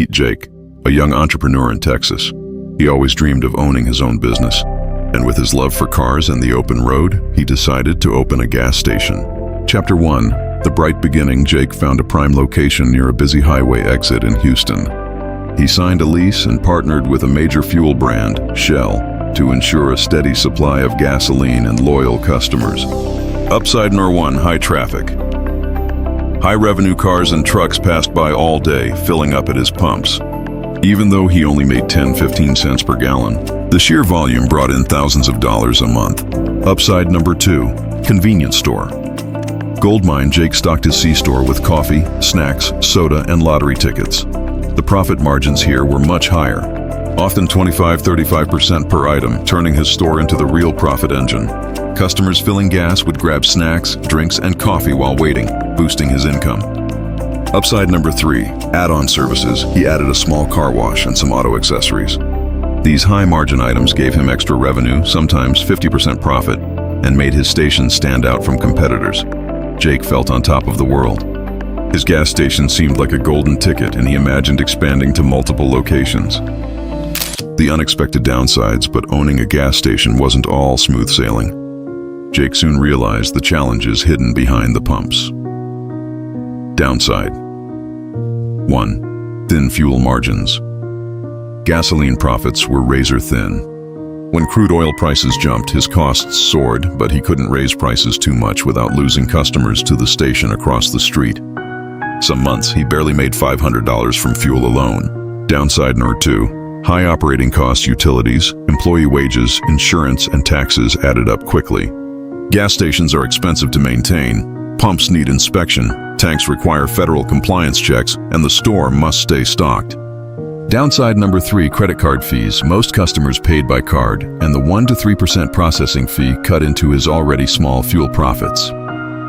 Meet Jake, a young entrepreneur in Texas. He always dreamed of owning his own business. And with his love for cars and the open road, he decided to open a gas station. Chapter 1. The bright beginning. Jake found a prime location near a busy highway exit in Houston. He signed a lease and partnered with a major fuel brand, Shell, to ensure a steady supply of gasoline and loyal customers. Upside number 1. High traffic. High-revenue cars and trucks passed by all day, filling up at his pumps. Even though he only made 10-15 cents per gallon, the sheer volume brought in thousands of dollars a month. Upside number 2. Convenience store. Goldmine. Jake stocked his C-store with coffee, snacks, soda, and lottery tickets. The profit margins here were much higher, often 25-35% per item, turning his store into the real profit engine. Customers filling gas would grab snacks, drinks, and coffee while waiting, boosting his income. Upside number 3. Add-on services. He added a small car wash and some auto accessories. These high-margin items gave him extra revenue, sometimes 50% profit, and made his station stand out from competitors. Jake felt on top of the world. His gas station seemed like a golden ticket, and he imagined expanding to multiple locations. The unexpected downsides, but owning a gas station wasn't all smooth sailing. Jake soon realized the challenges hidden behind the pumps. Downside. 1. Thin fuel margins. Gasoline profits were razor thin. When crude oil prices jumped, his costs soared, but he couldn't raise prices too much without losing customers to the station across the street. Some months, he barely made $500 from fuel alone. Downside number 2. High operating costs. Utilities, employee wages, insurance, and taxes added up quickly. Gas stations are expensive to maintain, pumps need inspection, tanks require federal compliance checks, and the store must stay stocked. Downside number 3. Credit card fees. Most customers paid by card, and the 1-3% processing fee cut into his already small fuel profits.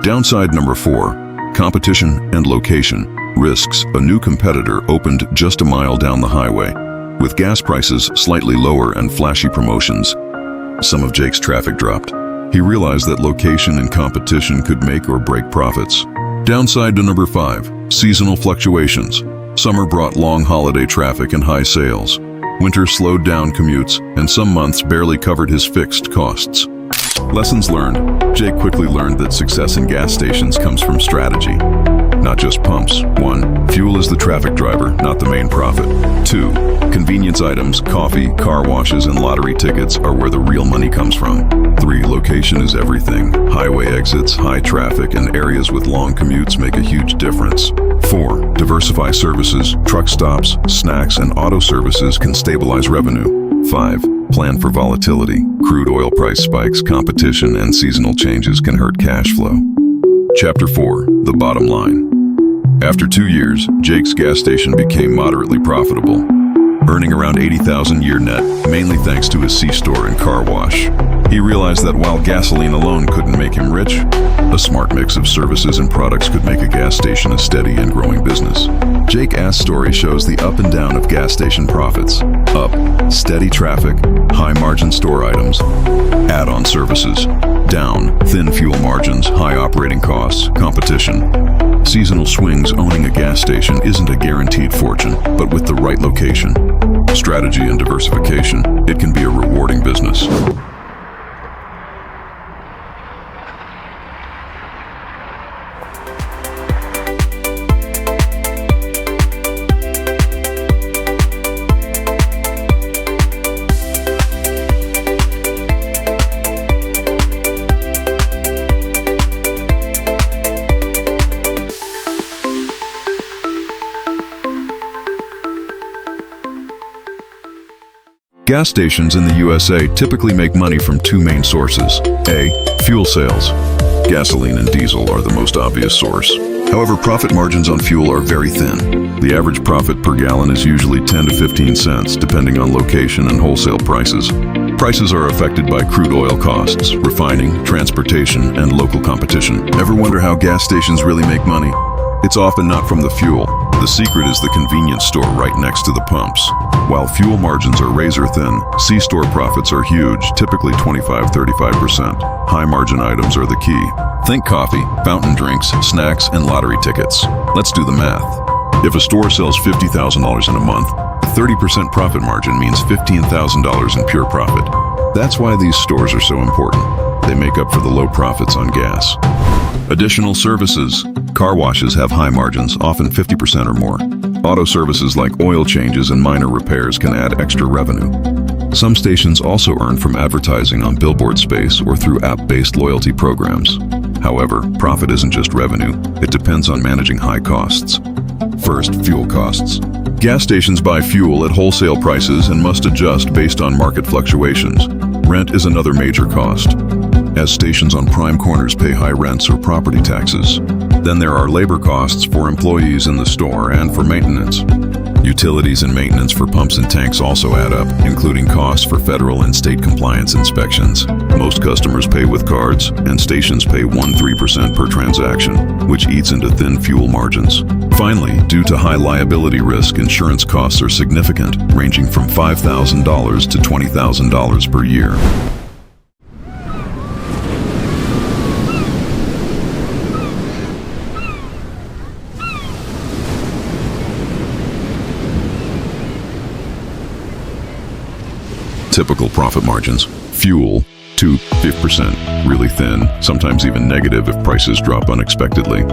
Downside number 4. Competition and location. Risks. A new competitor opened just a mile down the highway, with gas prices slightly lower and flashy promotions. Some of Jake's traffic dropped. He realized that location and competition could make or break profits. Downside to number 5. Seasonal fluctuations. Summer brought long holiday traffic and high sales. Winter slowed down commutes, and some months barely covered his fixed costs. Lessons learned. Jake quickly learned that success in gas stations comes from strategy, not just pumps. 1. Fuel is the traffic driver, not the main profit. 2. Convenience items, coffee, car washes, and lottery tickets are where the real money comes from. 3. Location is everything. Highway exits, high traffic, and areas with long commutes make a huge difference. 4. Diversify services. Truck stops, snacks, and auto services can stabilize revenue. 5. Plan for volatility. Crude oil price spikes, competition, and seasonal changes can hurt cash flow. Chapter 4. The bottom line. After 2 years, Jake's gas station became moderately profitable, earning around $80,000 a year net, mainly thanks to his C-store and car wash. He realized that while gasoline alone couldn't make him rich, a smart mix of services and products could make a gas station a steady and growing business. Jake's story shows the up and down of gas station profits. Up, steady traffic, high-margin store items, add-on services. Down, thin fuel margins, high operating costs, competition. Seasonal swings. Owning a gas station isn't a guaranteed fortune, but with the right location, strategy, and diversification, it can be a rewarding business. Gas stations in the USA typically make money from 2 main sources. A. Fuel sales. Gasoline and diesel are the most obvious source. However, profit margins on fuel are very thin. The average profit per gallon is usually 10 to 15 cents, depending on location and wholesale prices. Prices are affected by crude oil costs, refining, transportation, and local competition. Ever wonder how gas stations really make money? It's often not from the fuel. The secret is the convenience store right next to the pumps. While fuel margins are razor thin, C-store profits are huge, typically 25-35%. High-margin items are the key. Think coffee, fountain drinks, snacks, and lottery tickets. Let's do the math. If a store sells $50,000 in a month, a 30% profit margin means $15,000 in pure profit. That's why these stores are so important. They make up for the low profits on gas. Additional services. Car washes have high margins, often 50% or more. Auto services like oil changes and minor repairs can add extra revenue. Some stations also earn from advertising on billboard space or through app-based loyalty programs. However, profit isn't just revenue. It depends on managing high costs. First, fuel costs. Gas stations buy fuel at wholesale prices and must adjust based on market fluctuations. Rent is another major cost, as stations on prime corners pay high rents or property taxes. Then there are labor costs for employees in the store and for maintenance. Utilities and maintenance for pumps and tanks also add up, including costs for federal and state compliance inspections. Most customers pay with cards, and stations pay 1-3% per transaction, which eats into thin fuel margins. Finally, due to high liability risk, insurance costs are significant, ranging from $5,000 to $20,000 per year. Typical profit margins. Fuel, 2-5%, really thin, sometimes even negative if prices drop unexpectedly.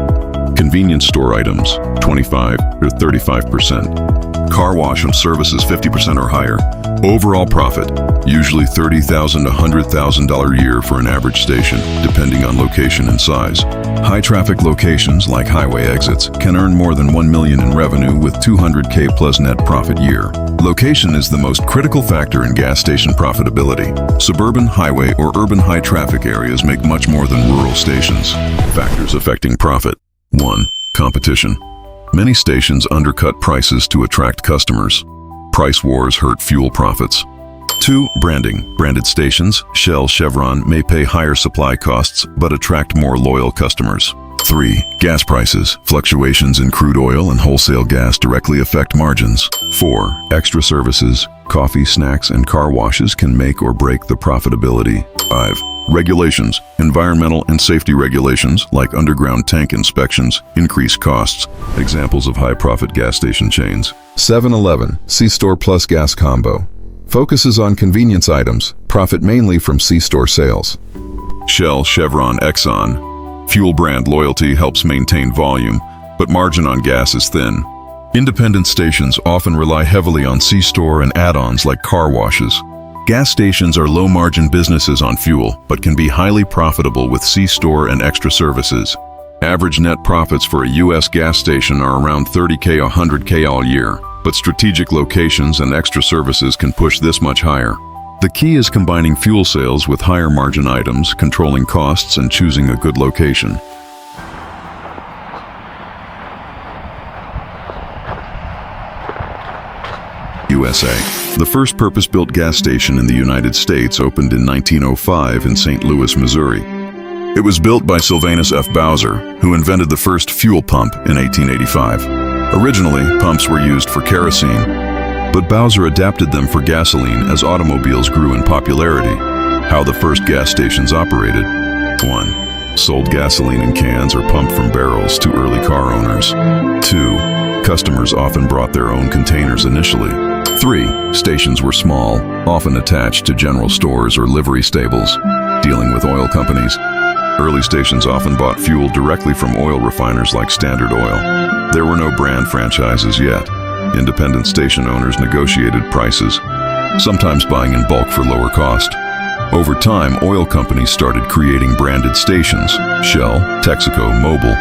Convenience store items, 25 or 35%. Car wash and services, 50% or higher. Overall profit, usually $30,000 to $100,000 a year for an average station, depending on location and size. High traffic locations, like highway exits, can earn more than $1 million in revenue with $200K plus net profit year. Location is the most critical factor in gas station profitability. Suburban, highway, or urban high traffic areas make much more than rural stations. Factors affecting profit. 1. Competition. Many stations undercut prices to attract customers. Price wars hurt fuel profits. 2. Branding. Branded stations, Shell, Chevron, may pay higher supply costs but attract more loyal customers. 3. Gas prices. Fluctuations in crude oil and wholesale gas directly affect margins. 4. Extra services. Coffee, snacks, and car washes can make or break the profitability. 5. Regulations. Environmental and safety regulations, like underground tank inspections, increase costs. Examples of high-profit gas station chains. 7-Eleven, C-Store plus gas combo. Focuses on convenience items, profit mainly from C-Store sales. Shell, Chevron, Exxon. Fuel brand loyalty helps maintain volume, but margin on gas is thin. Independent stations often rely heavily on C-Store and add-ons like car washes. Gas stations are low-margin businesses on fuel, but can be highly profitable with C-Store and extra services. Average net profits for a U.S. gas station are around $30K or $100K all year, but strategic locations and extra services can push this much higher. The key is combining fuel sales with higher margin items, controlling costs, and choosing a good location. USA. The first purpose-built gas station in the United States opened in 1905 in St. Louis, Missouri. It was built by Sylvanus F. Bowser, who invented the first fuel pump in 1885. Originally, pumps were used for kerosene, but Bowser adapted them for gasoline as automobiles grew in popularity. How the first gas stations operated. 1. Sold gasoline in cans or pumped from barrels to early car owners. 2. Customers often brought their own containers initially. 3. Stations were small, often attached to general stores or livery stables, dealing with oil companies. Early stations often bought fuel directly from oil refiners like Standard Oil. There were no brand franchises yet. Independent station owners negotiated prices, sometimes buying in bulk for lower cost. Over time, oil companies started creating branded stations, Shell, Texaco, Mobil,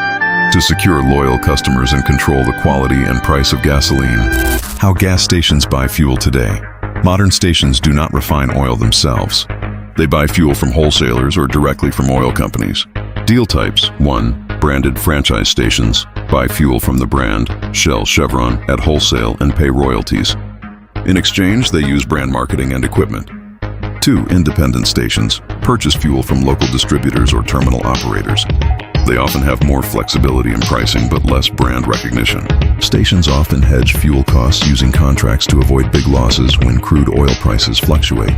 to secure loyal customers and control the quality and price of gasoline. How gas stations buy fuel today. Modern stations do not refine oil themselves. They buy fuel from wholesalers or directly from oil companies. Deal types. 1. Branded franchise stations buy fuel from the brand, Shell, Chevron, at wholesale and pay royalties. In exchange, they use brand marketing and equipment. 2. Independent stations purchase fuel from local distributors or terminal operators. They often have more flexibility in pricing but less brand recognition. Stations often hedge fuel costs using contracts to avoid big losses when crude oil prices fluctuate.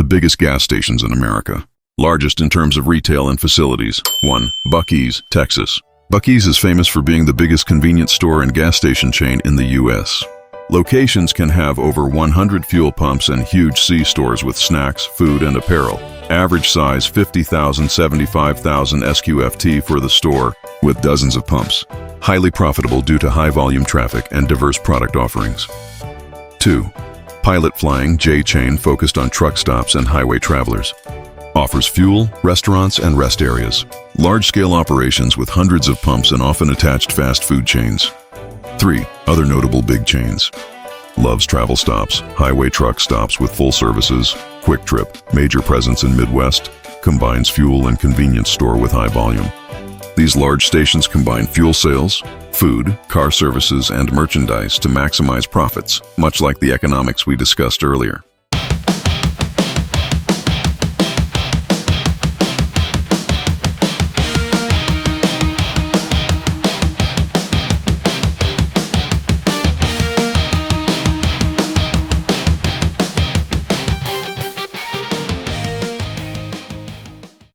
biggest gas stations in America. Largest in terms of retail and facilities. 1. Buc-ee's, Texas. Buc-ee's is famous for being the biggest convenience store and gas station chain in the U.S. Locations can have over 100 fuel pumps and huge C-stores with snacks, food, and apparel. Average size 50,000, 75,000 SQFT for the store, with dozens of pumps. Highly profitable due to high volume traffic and diverse product offerings. 2. Pilot Flying J Chain, focused on truck stops and highway travelers. Offers fuel, restaurants, and rest areas. Large-scale operations with hundreds of pumps and often attached fast food chains. 3. Other notable big chains. Love's Travel Stops, highway truck stops with full services. Quick Trip, major presence in Midwest, combines fuel and convenience store with high volume. These large stations combine fuel sales, food, car services, and merchandise to maximize profits, much like the economics we discussed earlier.